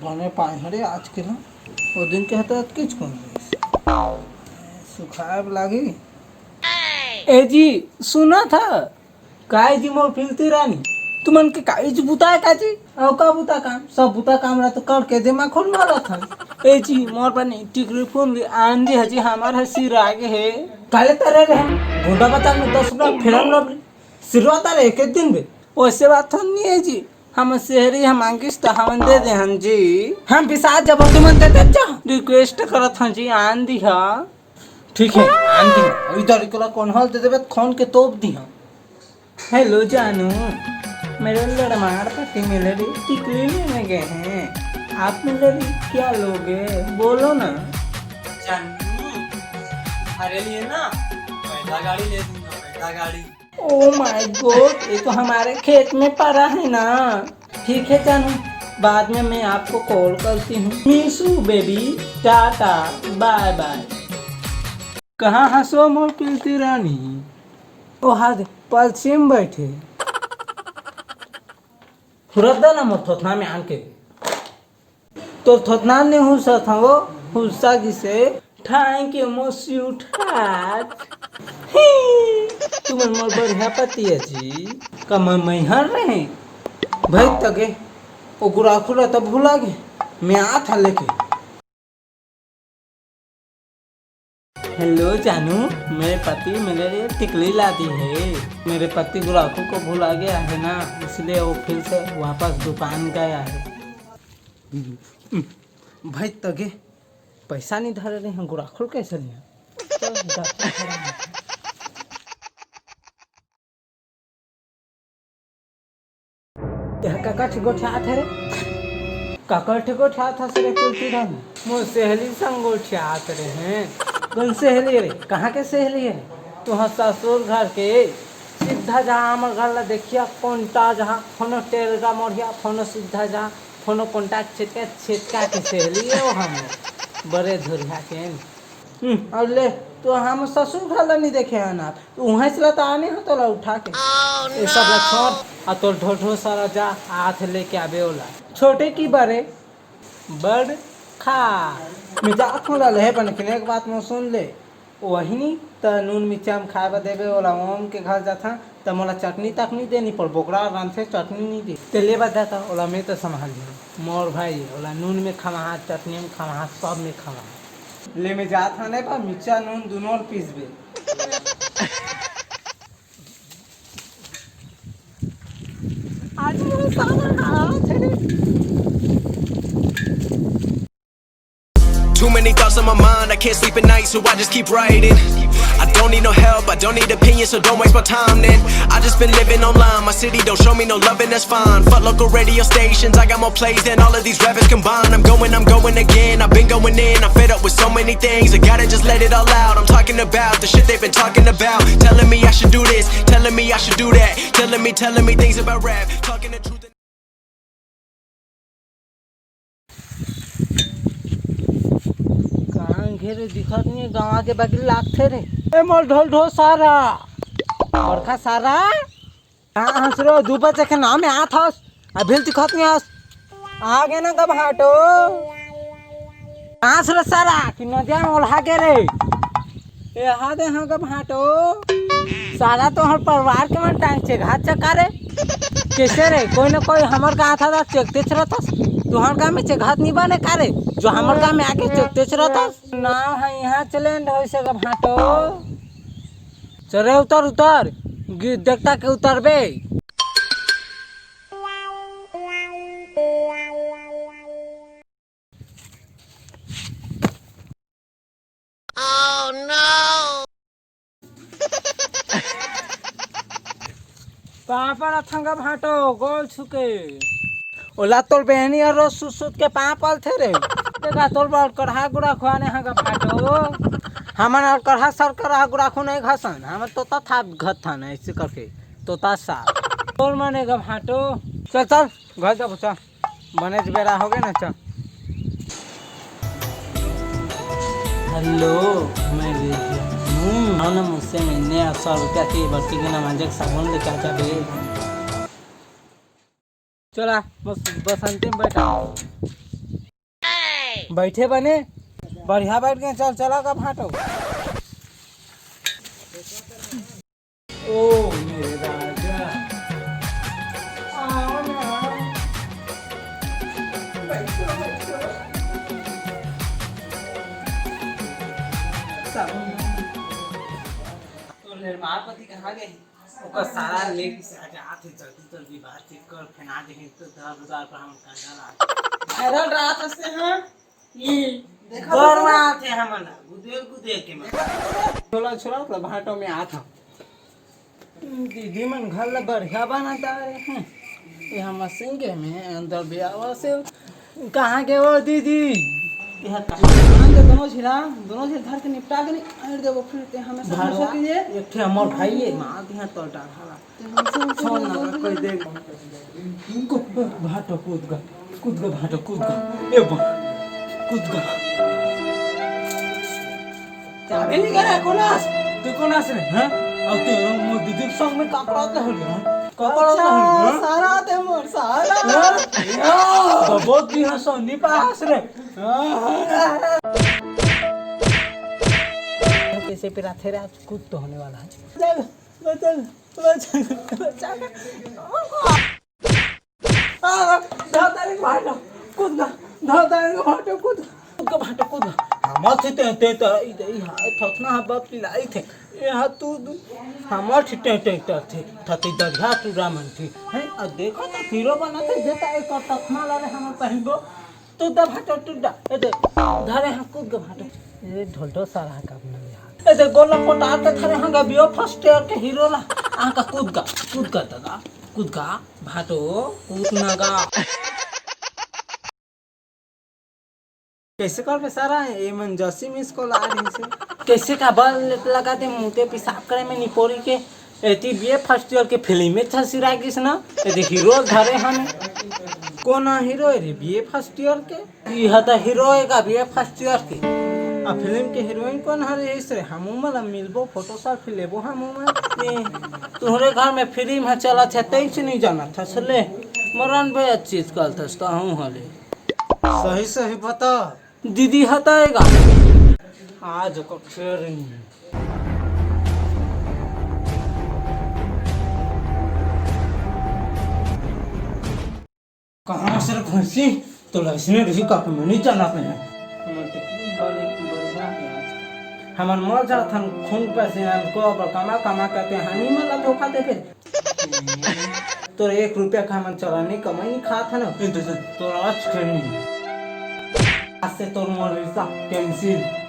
बने पाए हरे आज के ना वो दिन के हता किच कौन सुखाब लागी। ए जी सुना था काय जी मोर फिरती रानी तुमन के काई बुता है काजी औ का बुता काम सब बुता काम रहा तो कर के दिमाग खोल मारा था। ए जी मोर पर टिकरी फोन ले आंधी हजी हमार हसी रागे है काले तरह रहे गुंडा बता में 10 रुपया फिरम लब सिरवाता रहे एक दिन में वैसे बात तो नहीं है जी। हम शहरी हम अंकिस तो हम दे दे हम जी हम विसाद जब तुमन देते जा रिक्वेस्ट करत हं जी आन दी हा ठीक है आन दी इधर इकला कौन हल दे देबे खोन के तोप दी हम। हेलो जानू मेरे लड़मार पति मिले टिकली लेने गए हैं आप मेरे क्या लोगे बोलो ना। जानू अरे लिए ना पहला गाड़ी ले दूंगा पहला गाड़ी। ओ माय गॉड ये तो हमारे खेत में पड़ा है ना। ठीक है जानू बाद में मैं आपको कॉल करती हूँ। मीसू बेबी टाटा बाय बाय। कहाँ हंसो मोर पिलती रानी ओ हाथ पश्चिम बैठे फुरदा ना मोर थोथना में आके तो थोथना ने हुसा था वो हुसा जिसे ठाई के मोसी उठात तुम मोर बढ़िया पति है जी कम मैहर रहे भाई तगे ओ गुराखुला तब भूला गे मैं आ था लेके। हेलो जानू मेरे पति मेरे लिए टिकली ला दी है। मेरे पति गुराखों को भुला गया है ना इसलिए वो फिर से वापस दुकान गया है। भाई तगे पैसा नहीं धरे रहे हैं गुराखों कैसे लिया काका ठिको ठा थे रे काका ठिको ठा था सरे कुलती रहा मोर सहेली संग गोठिया रे हैं कौन सहेली रे कहाँ के सहेली है तुहाँ ससुर घर के सीधा जहाँ हमारे घर ला देखिया कोंटा जहाँ फोनो टेलगा मोड़िया फोनो सीधा जहाँ फोनो कोंटा छेटका के सहेली है वो हम बड़े धुरिया के और ले तो हम ससुर घर ला नहीं देखे हैं ना वहाँ से तो आने हो तो ला उठा के ये सब ला छोड़ तो ढो सारा जा हाथ लेके आवे ओला छोटे की बड़े बड़ खा मिजाज होला ले बन के एक बात में सुन ले वही नहीं त नून मिर्चा हम खाए बा देवे ओला ओम के घर जाता त मोला चटनी तक नहीं देनी पर बोकरा रान से चटनी नहीं दे ते ले बा जाता ओला मैं तो संभाल ली मोर भाई ओला नून में खमा चटनी में खमा सब में खमा ले में जात हाने बा मिर्चा नून दोनों पीस बे। आज वो सारा हाथ है। Too many thoughts on my mind, I can't sleep at night, so I just keep writing. I don't need no help, I don't need opinions, so don't waste my time then. I just been living online, my city don't show me no love and that's fine. Fuck local radio stations, I got more plays than all of these rappers combined. I'm going again, I've been going in, I'm fed up with so many things. I gotta just let it all out, I'm talking about the shit they've been talking about. Telling me I should do this, telling me I should do that. Telling me things about rap, talking the truth. घेरे दिखत नहीं है गाँव के बाकी लागते रे ए मोल ढोल ढो सारा बरखा सारा कहाँ हंस रो दूबा चखे नाम में आत हस अभी दिखत नहीं हस आगे ना कब हाटो कहाँ से सारा कि नदिया में ओल्हा के रे ए हादे हाँ कब हाटो सारा तो हर परिवार के मन टांग छे घात चका रे कैसे रे कोई ना कोई हमर का था चेकते रहता तुहर गाँव में चेघात नहीं बने का रे जो हमर गाँव में आके चेकते रहता नाव है यहाँ चले हो सके भाटो चले उतर उतर देखता के उतर बे। Oh no! पापड़ अथंगा भाटो गोल छुके ओला तोर बहनी और रोज सुसुत के पापल थे रे देखा तोर बाल कढ़ा गुड़ा खुआने हंगा भाटो हमन और कढ़ा सर कढ़ा गुड़ा खु नहीं घसन हम तोता था घत था ना ऐसे करके तोता सा तोर मने गा भाटो चल चल घर जा बच्चा बने बेरा हो गए ना चल। हेलो मैं ना मुझसे महीने 100 रुपया की बत्ती के नमाजक साबुन लेके आजा बे चला बस अंतिम बैठा बैठे बने बढ़िया बैठ गए चल चला का भाटो ओ मेरे राजा आओ ना बैठो बैठो तो निर्मापति कहाँ गए ओकर सारा लेगी से आजा आते जल्दी जल्दी बातचीत कर फेना दे तो दार पर हम कंडा हैरान रात से हैं ये देखा दौड़ आते हमला गुदे के मैं छोला छोला तो भाटो में आता दीदी मन घर ला बढ़िया बनाता है ये हम सिंगे में अंदर भी आवा से कहाँ के वो दीदी यह दोनों छिला धर के निपटा के नहीं अरे देखो फिर ते हमें समझ कीजिए एक थे हमर भाई है मां दिया तो डाला छोड़ ना कोई देख भाटो कूद गा भाटो कूद गा ए कूद गा चाबी नहीं गया कोनास तू कोनास रे हैं और ते मो दीदी संग में कापड़ा के हो गया कपड़ा सारा ते मोर सारा बहुत दिन सोनी पास रे कैसे पे रात है कूद तो होने वाला है चल कूद हमर थे थकना बाप लाई थे यहाँ तू हमर थे थती दरिया तू रामन थी हैं और देखो तो हीरो बना थे देता एक तखमा ला रे हम पहिबो तू द भाटो तू द ए दे धरे हम कूद ग भाटो ए ढोलटो सारा का बना ए दे गोला कोटा के थरे हंगा बियो फर्स्ट ईयर के हीरो ला आ का कूद गा भाटो कूद ना गा कैसे कर पे सारा ये मन जसी मिस को ला रही से कैसे का बल लगाते मुंह पेशाब करे में निपोरी के एती बीए फर्स्ट ईयर के फिल्म में था सिरा किस ना ये हीरो धरे हम कौन हीरो रे बीए फर्स्ट ईयर के ये था हीरो का बीए फर्स्ट ईयर के आ फिल्म के हीरोइन कौन हरे इसरे हम मला मिलबो फोटो सेल्फी लेबो हम तोहरे घर में फिल्म है चला था तई से नहीं जाना था चले मरण बे चीज कल था तो हूं हले सही बता दीदी हटाएगा आज को फिर कहाँ से घुसी तो इसने रही काफी में नहीं जाना पे हमार मर जा था खून पैसे हमको कमा करते हामी मला धोखा दे फिर तो 1 रुपया का हम चलाने कमाई नहीं खा था ना तो आज करनी आज से तो मोर कैंसिल